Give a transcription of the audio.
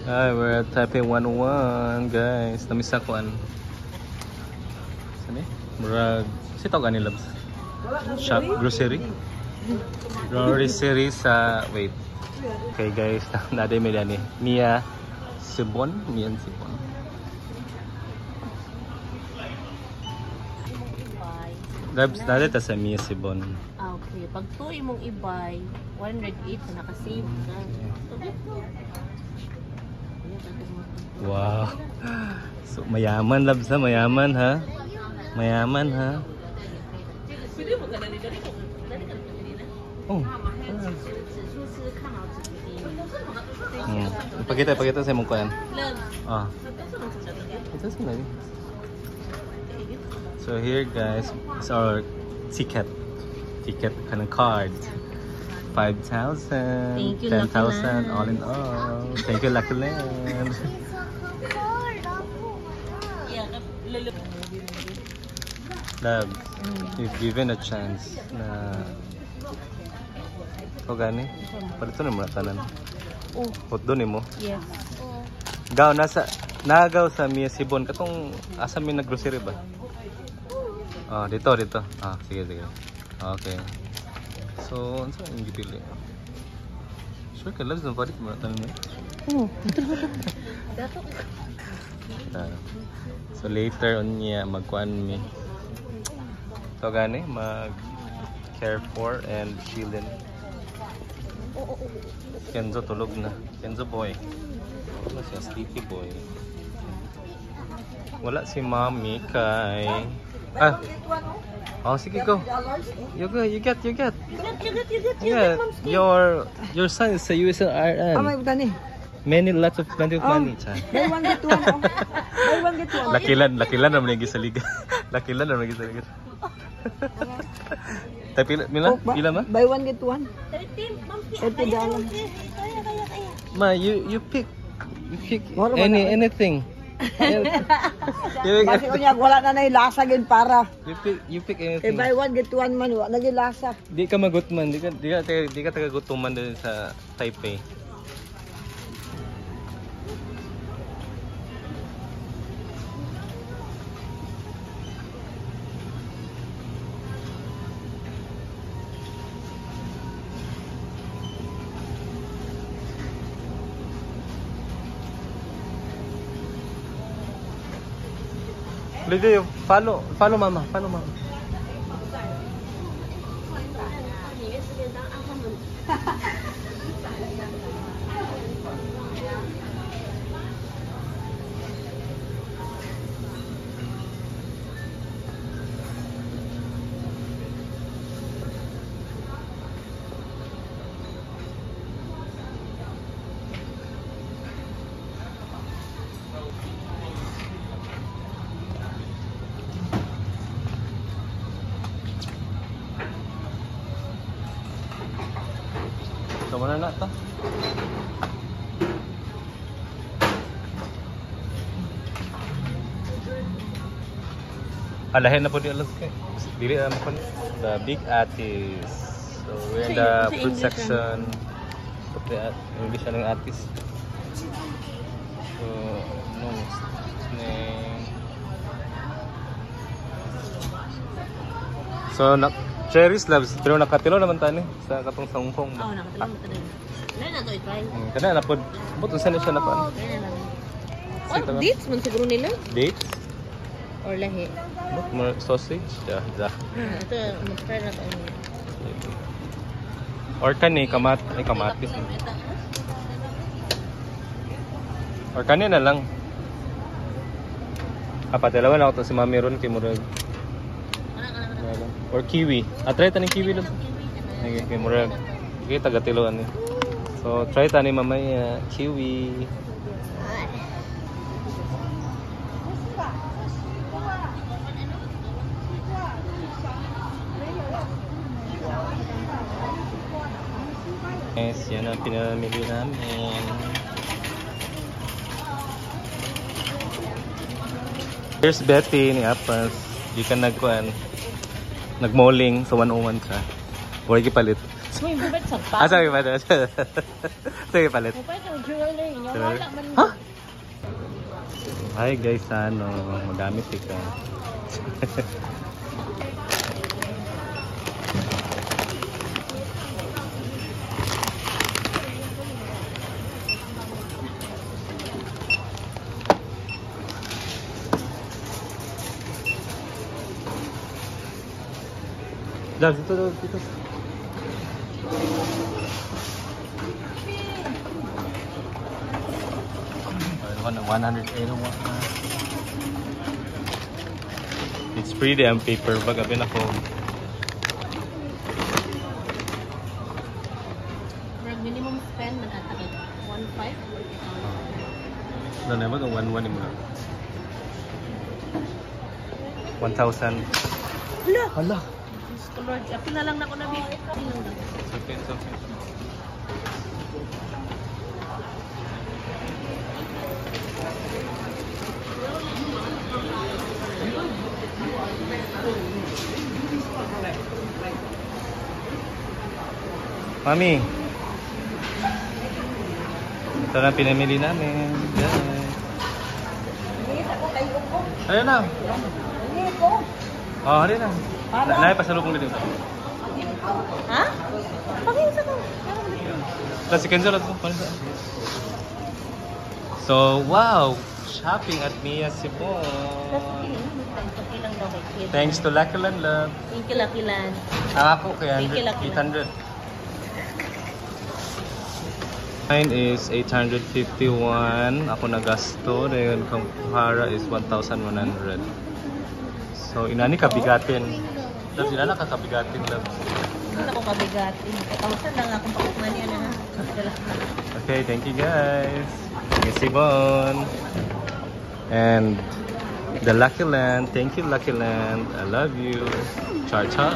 Hi, we're at Taipei 101, guys. Namiss na ko an. Saan eh? Murag, si tawag ni Labs? Shop, grocery? Grocery sa, wait. Okay guys, naday may dani. Mia Sibon, Mia Sibon. Labs, naday ta sa Mia Sibon. Ah, okay. Pag to imong i-buy, 108 na nakasave ka. Wow. So mayaman Labs ha, mayaman ha. Mayaman ha. Oh. Pakita sa mong kuan. Ah. Ito sa lagi. So here guys, it's our ticket kind of card. 5,000, 10,000 all in all. Thank you Lucky Land. Love, you've given a chance na o gani? Palito na mo na tanan. Hot doon mo? Yes. Gaw, nagaw sa Mia Sibon. Katong asa may nag-grocery ba? Ah, dito. Ah, sige. Okay. So, ano saan yung gipili? Sure ka, Loves, napalit mo na tanan mo? Oo. So, later on niya, magkuhan mi. So, gani, mag-care for and chillin. Kenzo tulog na. Kenzo boy. Ano siya? Sleepy boy. Wala si Mommy kay... Ah! Oh, sige, go. You go, you get. Yeah, your son is a USRN. May utani. Plenty of money, cha. Buy one get one. Buy one get one. Lakilan naman yung gisaliga. Lakilan naman yung gisaliga. Tay pila ma? Buy one get one. 30 dollars. Ma, you pick anything. Kasi unya wala na nay lasa gid para. You pick anything. Buy one get one man wa naging lasa. Di ka magutman, di ka taga-gutuman din sa Taipei. Lidio, follow mama. Kamu na ta? Alahin na po di alas kay. Dili na mo the big Atis. So we're in the fruit section. Pati English ng Atis. So no name. So cherries Loves, pero nakatilo naman tani sa katong sangkong. Oo, nakatilo mo tanan. Nay na to i-try. Kana na pod. Buto sa siya na pa. Oh, dates man siguro nila? Dates? Or lahi? More sausage? Yeah. Ito, mag-try na tayo. Or kani kamatis. Or kani na lang. Dalawa na ako to si Mami ron kay murag. Or kiwi. Try ta ning kiwi lang. Kay murag. Okay, taga-tiloan ni. So try ta ni mamaya kiwi. Yes, yan ang pinamili namin. Here's Betty ni Apas. Di ka nagmolling sa 101 siya. Wala gipalit. Uy, bubet sa pa. Ah, sige palit. Sige palit. Bubet ang jewelry. Yung Jewelry? wala man. Ha? Hi guys, ano, magamit ka. Dal, dito. Ayun, 181. It's pretty ang paper bag abin ako. Minimum spend man at 1.5. Ano na ba? 1,1 mo na. 1,000. Hala! Hala! Lord, apil na lang na ako na big. Okay, it's okay. Mami, ito na pinamili namin. Yes. Ayun na. Oh, hari na. Nay, pasalubong dito. Ha? Pagin sa ko. Kasi cancel ako. So, wow! Shopping at Mia Sibon. Thanks to Lucky Land Love. Thank you, Lucky Land. Ako kaya Thank you, Lucky 800. Mine is 851. Ako nagasto. Ngayon, kung Hara is 1,100. So, inani kabigatin. Love, inana ka kabigatin, love. Ano ko kabigat? 1,000 lang akong pakukman niya na. Okay, thank you guys. Miss Yvonne. And the Lucky Land. Thank you, Lucky Land. I love you. Char char.